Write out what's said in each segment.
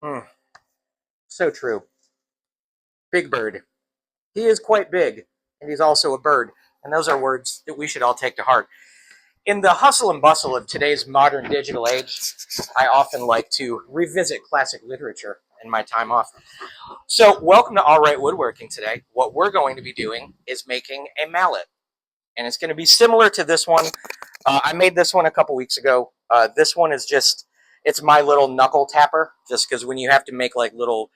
Mm, so true. Big bird. He is quite big, and he's also a bird. And those are words that we should all take to heart. In the hustle and bustle of today's modern digital age, I often like to revisit classic literature in my time off. So, welcome to All Right Woodworking today. What we're going to be doing is making a mallet, and it's going to be similar to this one. I made this one a couple weeks ago. This one is just, it's my little knuckle tapper, just because when you have to make like little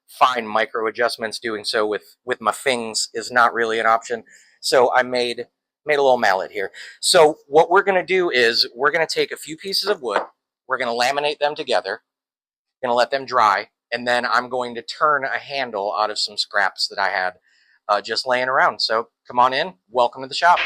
fine micro adjustments, doing so with my fingers is not really an option. So I made a little mallet here. So what we're going to do is we're going to take a few pieces of wood, we're going to laminate them together, going to let them dry, and then I'm going to turn a handle out of some scraps that I had just laying around. So come on in, welcome to the shop.